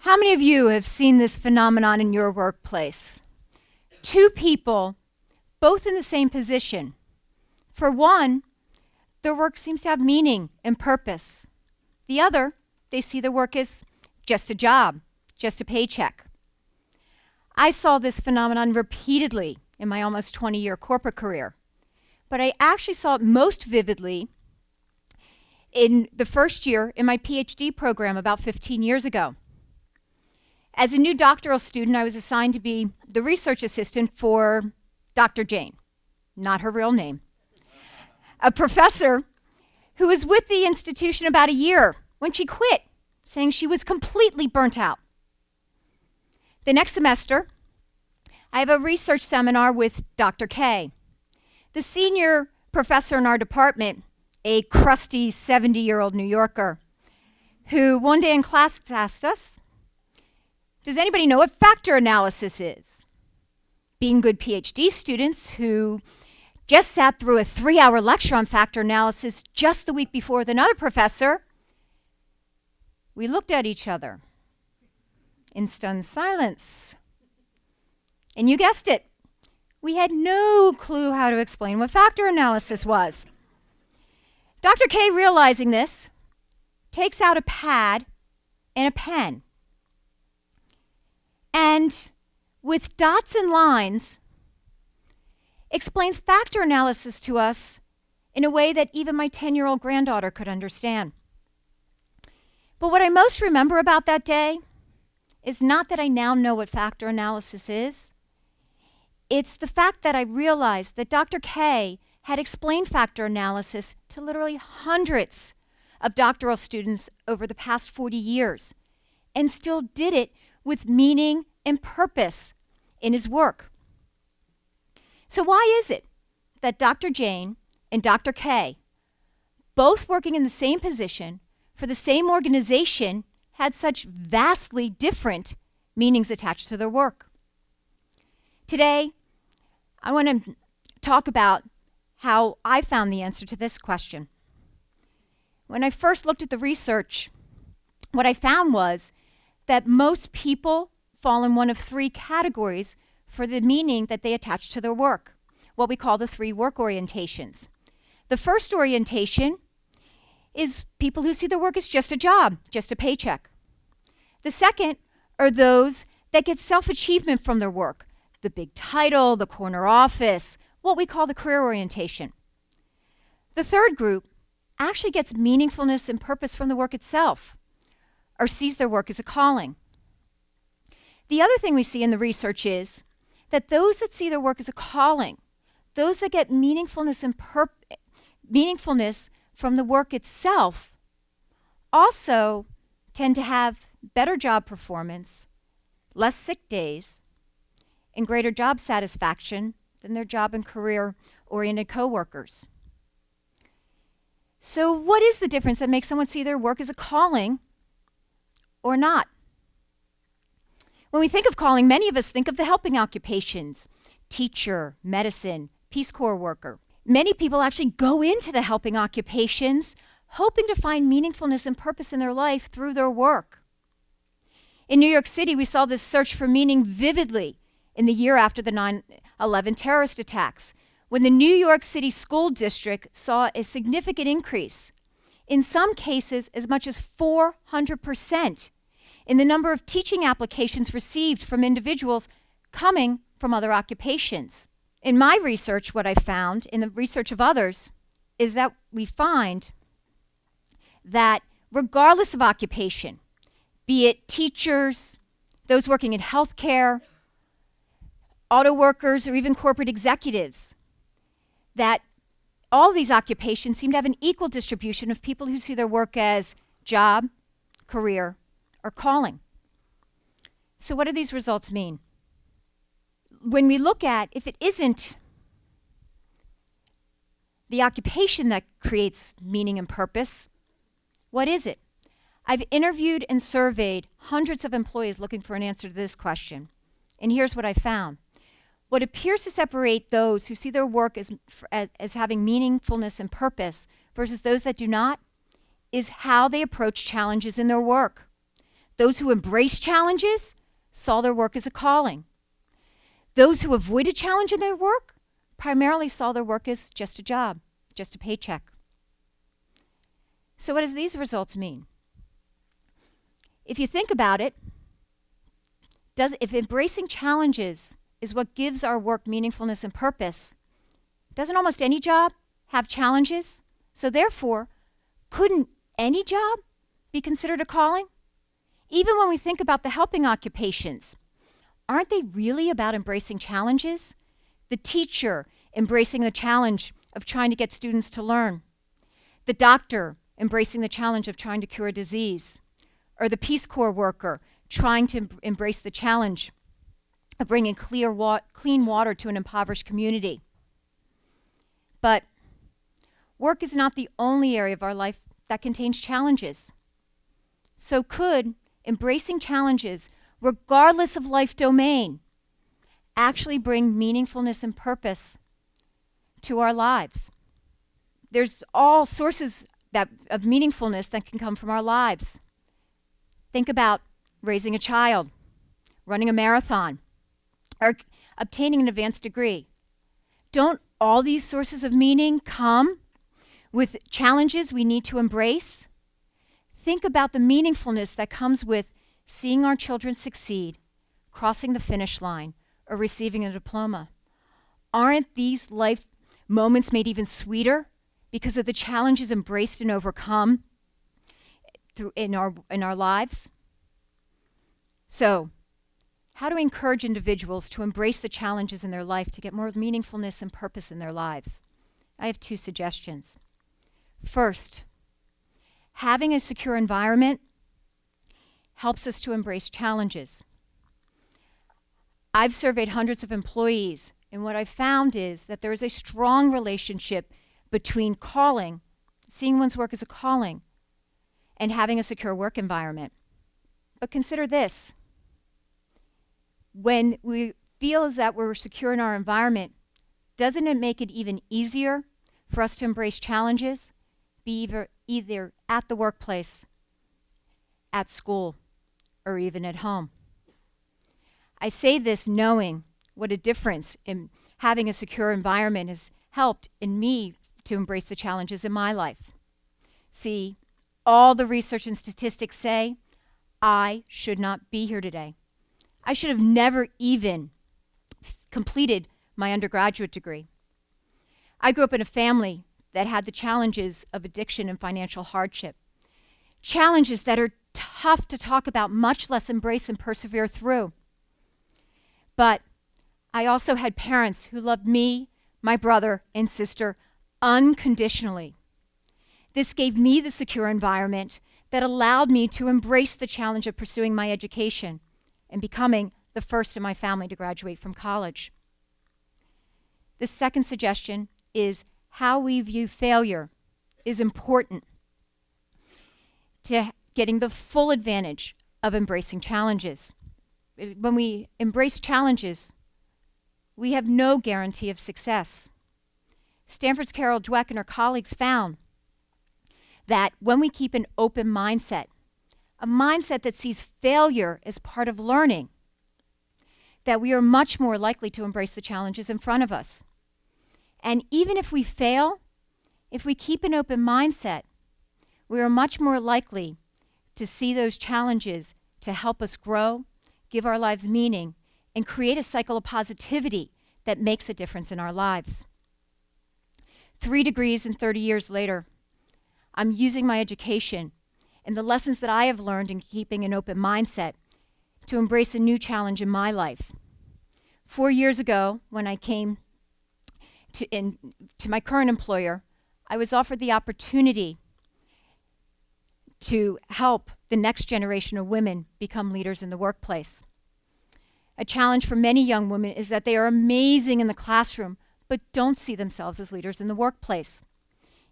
How many of you have seen this phenomenon in your workplace? Two people, both in the same position. For one, their work seems to have meaning and purpose. The other, they see their work as just a job, just a paycheck. I saw this phenomenon repeatedly in my almost 20-year corporate career, but I actually saw it most vividly in the first year in my PhD program about 15 years ago. As a new doctoral student, I was assigned to be the research assistant for Dr. Jane, not her real name, a professor who was with the institution about a year when she quit, saying she was completely burnt out. The next semester, I have a research seminar with Dr. K, the senior professor in our department, a crusty 70-year-old New Yorker, who one day in class asked us, does anybody know what factor analysis is? Being good PhD students who just sat through a 3-hour lecture on factor analysis just the week before with another professor, we looked at each other in stunned silence. And you guessed it, we had no clue how to explain what factor analysis was. Dr. K, realizing this, takes out a pad and a pen. And with dots and lines, explains factor analysis to us in a way that even my 10-year-old granddaughter could understand. But what I most remember about that day is not that I now know what factor analysis is. It's the fact that I realized that Dr. K had explained factor analysis to literally hundreds of doctoral students over the past 40 years and still did it with meaning and purpose in his work. So why is it that Dr. Jane and Dr. K, both working in the same position for the same organization, had such vastly different meanings attached to their work? Today, I want to talk about how I found the answer to this question. When I first looked at the research, what I found was that most people fall in one of three categories for the meaning that they attach to their work, what we call the 3 work orientations. The first orientation is people who see their work as just a job, just a paycheck. The second are those that get self-achievement from their work, the big title, the corner office, what we call the career orientation. The third group actually gets meaningfulness and purpose from the work itself, or sees their work as a calling. The other thing we see in the research is that those that see their work as a calling, those that get meaningfulness from the work itself, also tend to have better job performance, less sick days, and greater job satisfaction than their job and career-oriented coworkers. So what is the difference that makes someone see their work as a calling or not? When we think of calling, many of us think of the helping occupations, teacher, medicine, Peace Corps worker. Many people actually go into the helping occupations hoping to find meaningfulness and purpose in their life through their work. In New York City, we saw this search for meaning vividly in the year after the 9/11 terrorist attacks, when the New York City School District saw a significant increase, in some cases as much as 400%, in the number of teaching applications received from individuals coming from other occupations. In my research, what I found, in the research of others, is that we find that regardless of occupation, be it teachers, those working in healthcare, auto workers, or even corporate executives, that all these occupations seem to have an equal distribution of people who see their work as job, career, or calling. So what do these results mean? When we look at, if it isn't the occupation that creates meaning and purpose, what is it? I've interviewed and surveyed hundreds of employees looking for an answer to this question. And here's what I found. What appears to separate those who see their work as having meaningfulness and purpose versus those that do not is how they approach challenges in their work. Those who embraced challenges saw their work as a calling. Those who avoided challenge in their work primarily saw their work as just a job, just a paycheck. So what does these results mean? If you think about it, if embracing challenges is what gives our work meaningfulness and purpose, doesn't almost any job have challenges? So therefore, couldn't any job be considered a calling? Even when we think about the helping occupations, aren't they really about embracing challenges? The teacher embracing the challenge of trying to get students to learn. The doctor embracing the challenge of trying to cure a disease. Or the Peace Corps worker trying to embrace the challenge of bringing clean water to an impoverished community. But work is not the only area of our life that contains challenges. So could embracing challenges, regardless of life domain, actually bring meaningfulness and purpose to our lives? There's all sources of meaningfulness that can come from our lives. Think about raising a child, running a marathon, or obtaining an advanced degree. Don't all these sources of meaning come with challenges we need to embrace? Think about the meaningfulness that comes with seeing our children succeed, crossing the finish line, or receiving a diploma. Aren't these life moments made even sweeter because of the challenges embraced and overcome in our lives? So, how do we encourage individuals to embrace the challenges in their life to get more meaningfulness and purpose in their lives? I have 2 suggestions. First, having a secure environment helps us to embrace challenges. I've surveyed hundreds of employees, and what I've found is that there is a strong relationship between seeing one's work as a calling, and having a secure work environment. But consider this. When we feel as that we're secure in our environment, doesn't it make it even easier for us to embrace challenges, be either at the workplace, at school, or even at home? I say this knowing what a difference in having a secure environment has helped in me to embrace the challenges in my life. See, all the research and statistics say I should not be here today. I should have never even completed my undergraduate degree. I grew up in a family that had the challenges of addiction and financial hardship. Challenges that are tough to talk about, much less embrace and persevere through. But I also had parents who loved me, my brother, and sister unconditionally. This gave me the secure environment that allowed me to embrace the challenge of pursuing my education and becoming the first in my family to graduate from college. The second suggestion is how we view failure is important to getting the full advantage of embracing challenges. When we embrace challenges, we have no guarantee of success. Stanford's Carol Dweck and her colleagues found that when we keep an open mindset, a mindset that sees failure as part of learning, that we are much more likely to embrace the challenges in front of us. And even if we fail, if we keep an open mindset, we are much more likely to see those challenges to help us grow, give our lives meaning, and create a cycle of positivity that makes a difference in our lives. 3 degrees and 30 years later, I'm using my education and the lessons that I have learned in keeping an open mindset to embrace a new challenge in my life. 4 years ago, when I came to my current employer, I was offered the opportunity to help the next generation of women become leaders in the workplace. A challenge for many young women is that they are amazing in the classroom, but don't see themselves as leaders in the workplace.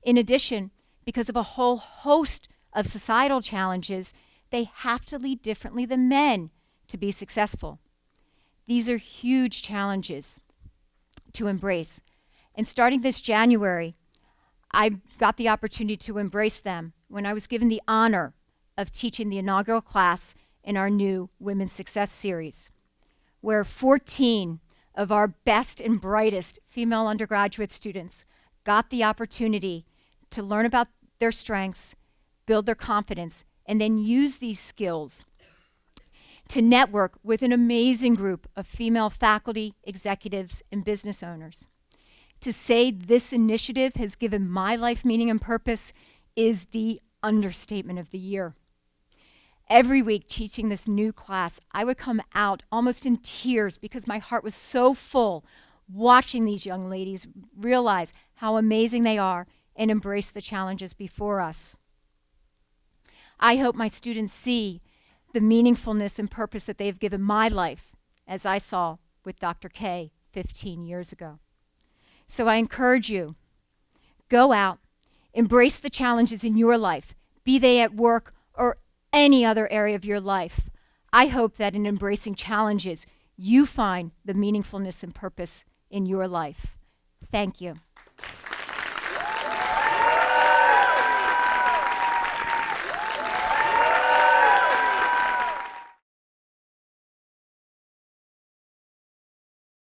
In addition, because of a whole host of societal challenges, they have to lead differently than men to be successful. These are huge challenges to embrace. And starting this January, I got the opportunity to embrace them when I was given the honor of teaching the inaugural class in our new Women's Success Series, where 14 of our best and brightest female undergraduate students got the opportunity to learn about their strengths, build their confidence, and then use these skills to network with an amazing group of female faculty, executives, and business owners. To say this initiative has given my life meaning and purpose is the understatement of the year. Every week teaching this new class, I would come out almost in tears because my heart was so full watching these young ladies realize how amazing they are and embrace the challenges before us. I hope my students see the meaningfulness and purpose that they have given my life, as I saw with Dr. K 15 years ago. So I encourage you, go out, embrace the challenges in your life, be they at work or any other area of your life. I hope that in embracing challenges, you find the meaningfulness and purpose in your life. Thank you.